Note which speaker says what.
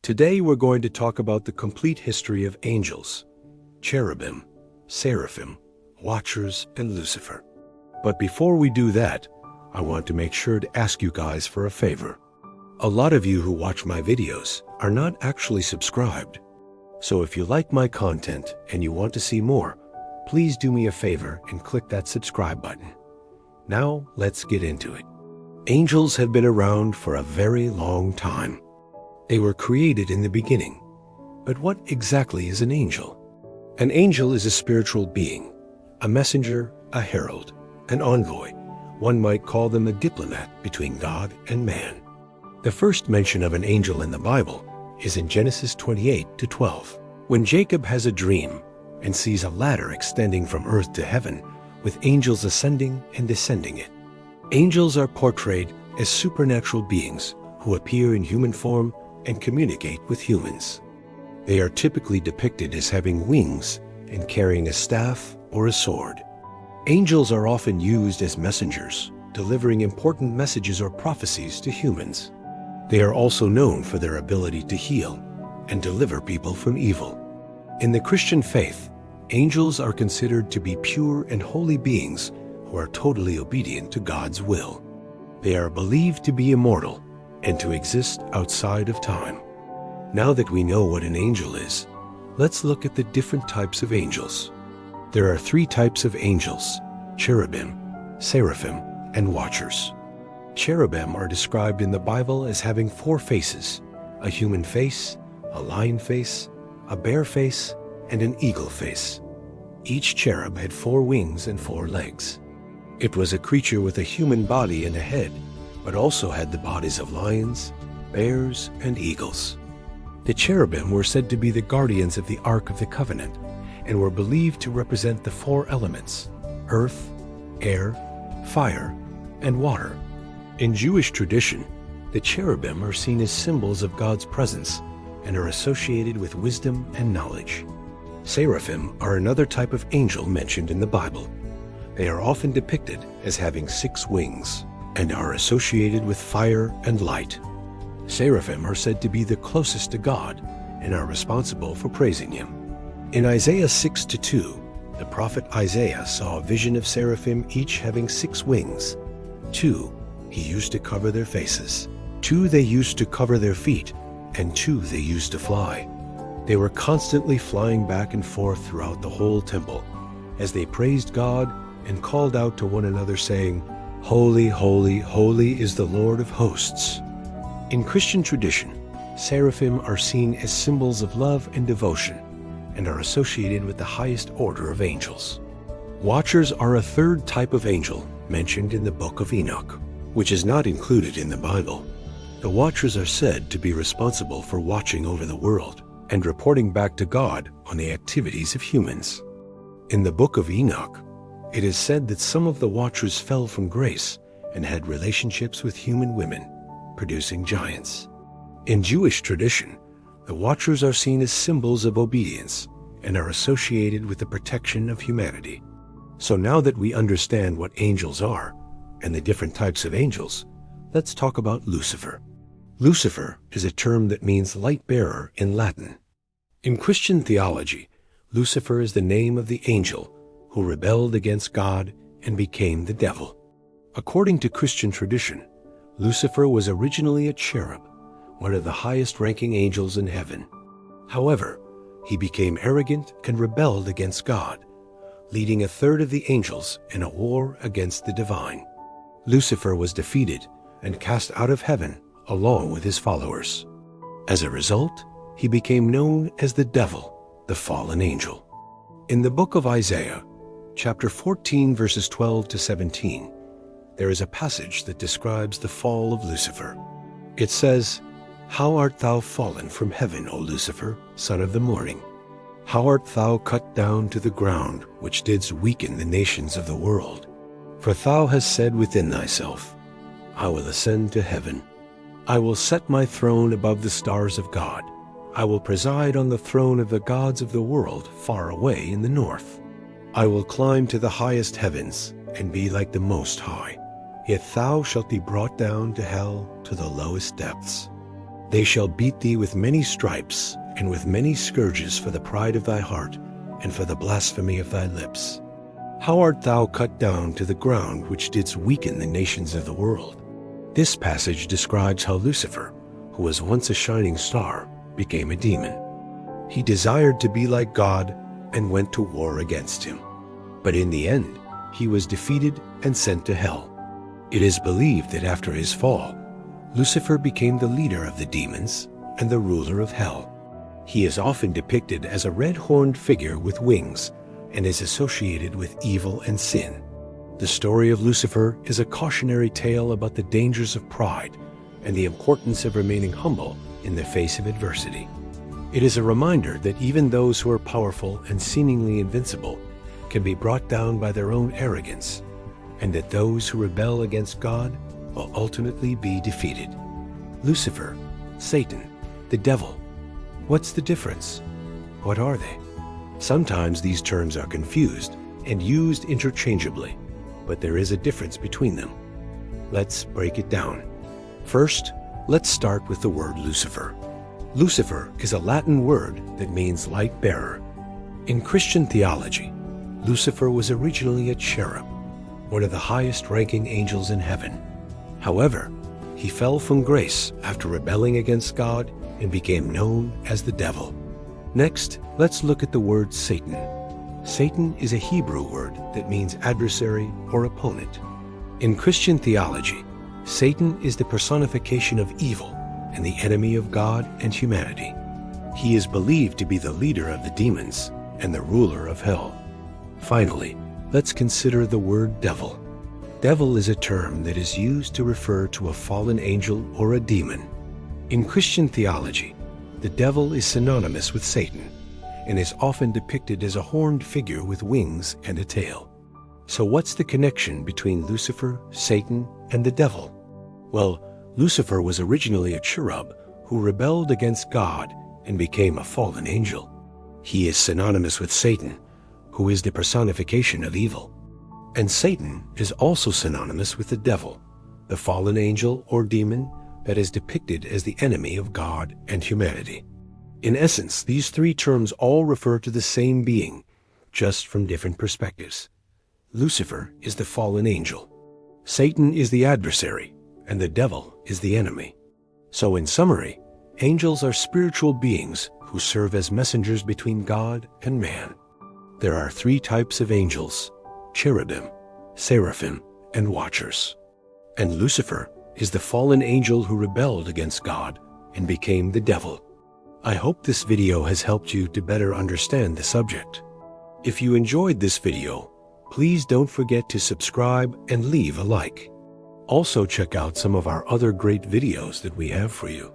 Speaker 1: Today we're going to talk about the complete history of angels, cherubim, seraphim, watchers, and Lucifer. But before we do that, I want to make sure to ask you guys for a favor. A lot of you who watch my videos are not actually subscribed. So if you like my content and you want to see more, please do me a favor and click that subscribe button. Now let's get into it. Angels have been around for a very long time. They were created in the beginning. But what exactly is an angel? An angel is a spiritual being, a messenger, a herald, an envoy. One might call them a diplomat between God and man. The first mention of an angel in the Bible is in Genesis 28-12, when Jacob has a dream and sees a ladder extending from earth to heaven, with angels ascending and descending it. Angels are portrayed as supernatural beings who appear in human form and communicate with humans. They are typically depicted as having wings and carrying a staff or a sword. Angels are often used as messengers, delivering important messages or prophecies to humans. They are also known for their ability to heal and deliver people from evil. In the Christian faith, angels are considered to be pure and holy beings who are totally obedient to God's will. They are believed to be immortal and to exist outside of time. Now that we know what an angel is, let's look at the different types of angels. There are three types of angels: cherubim, seraphim, and watchers. Cherubim are described in the Bible as having four faces: a human face, a lion face, a bear face, and an eagle face. Each cherub had 4 wings and 4 legs. It was a creature with a human body and a head, but also had the bodies of lions, bears, and eagles. The cherubim were said to be the guardians of the Ark of the Covenant and were believed to represent the 4 elements: earth, air, fire, and water. In Jewish tradition, the cherubim are seen as symbols of God's presence and are associated with wisdom and knowledge. Seraphim are another type of angel mentioned in the Bible. They are often depicted as having 6 wings and are associated with fire and light. Seraphim are said to be the closest to God and are responsible for praising Him. In Isaiah 6-2, the prophet Isaiah saw a vision of seraphim each having 6 wings. 2 he used to cover their faces, 2 they used to cover their feet, and 2 they used to fly. They were constantly flying back and forth throughout the whole temple as they praised God and called out to one another, saying, "Holy, holy, holy is the Lord of hosts." In Christian tradition, seraphim are seen as symbols of love and devotion and are associated with the highest order of angels. Watchers are a third type of angel mentioned in the book of Enoch, which is not included in the Bible. The watchers are said to be responsible for watching over the world and reporting back to God on the activities of humans. In the book of Enoch, it is said that some of the watchers fell from grace and had relationships with human women, producing giants. In Jewish tradition, the watchers are seen as symbols of obedience and are associated with the protection of humanity. So now that we understand what angels are and the different types of angels, let's talk about Lucifer. Lucifer is a term that means light bearer in Latin. In Christian theology, Lucifer is the name of the angel who rebelled against God and became the devil. According to Christian tradition, Lucifer was originally a cherub, one of the highest-ranking angels in heaven. However, he became arrogant and rebelled against God, leading a third of the angels in a war against the divine. Lucifer was defeated and cast out of heaven along with his followers. As a result, he became known as the devil, the fallen angel. In the book of Isaiah, chapter 14, verses 12-17, there is a passage that describes the fall of Lucifer. It says, "How art thou fallen from heaven, O Lucifer, son of the morning? How art thou cut down to the ground, which didst weaken the nations of the world? For thou hast said within thyself, I will ascend to heaven. I will set my throne above the stars of God. I will preside on the throne of the gods of the world far away in the north. I will climb to the highest heavens and be like the Most High. Yet thou shalt be brought down to hell, to the lowest depths. They shall beat thee with many stripes, and with many scourges for the pride of thy heart, and for the blasphemy of thy lips. How art thou cut down to the ground, which didst weaken the nations of the world? This passage describes how Lucifer, who was once a shining star, became a demon. He desired to be like God and went to war against him. But in the end, he was defeated and sent to hell. It is believed that after his fall, Lucifer became the leader of the demons and the ruler of hell. He is often depicted as a red-horned figure with wings and is associated with evil and sin. The story of Lucifer is a cautionary tale about the dangers of pride and the importance of remaining humble in the face of adversity. It is a reminder that even those who are powerful and seemingly invincible can be brought down by their own arrogance, and that those who rebel against God will ultimately be defeated. Lucifer, Satan, the devil. What's the difference? What are they? Sometimes these terms are confused and used interchangeably, but there is a difference between them. Let's break it down. First, let's start with the word Lucifer. Lucifer is a Latin word that means light bearer. In Christian theology, Lucifer was originally a cherub, one of the highest-ranking angels in heaven. However, he fell from grace after rebelling against God and became known as the devil. Next, let's look at the word Satan. Satan is a Hebrew word that means adversary or opponent. In Christian theology, Satan is the personification of evil and the enemy of God and humanity. He is believed to be the leader of the demons and the ruler of hell. Finally, let's consider the word devil. Devil is a term that is used to refer to a fallen angel or a demon. In Christian theology, the devil is synonymous with Satan and is often depicted as a horned figure with wings and a tail. So what's the connection between Lucifer, Satan, and the devil? Well, Lucifer was originally a cherub who rebelled against God and became a fallen angel. He is synonymous with Satan, who is the personification of evil. And Satan is also synonymous with the devil, the fallen angel or demon that is depicted as the enemy of God and humanity. In essence, these three terms all refer to the same being, just from different perspectives. Lucifer is the fallen angel, Satan is the adversary, and the devil is the enemy. So in summary, angels are spiritual beings who serve as messengers between God and man. There are three types of angels: cherubim, seraphim, and watchers. And Lucifer is the fallen angel who rebelled against God and became the devil. I hope this video has helped you to better understand the subject. If you enjoyed this video, please don't forget to subscribe and leave a like. Also check out some of our other great videos that we have for you.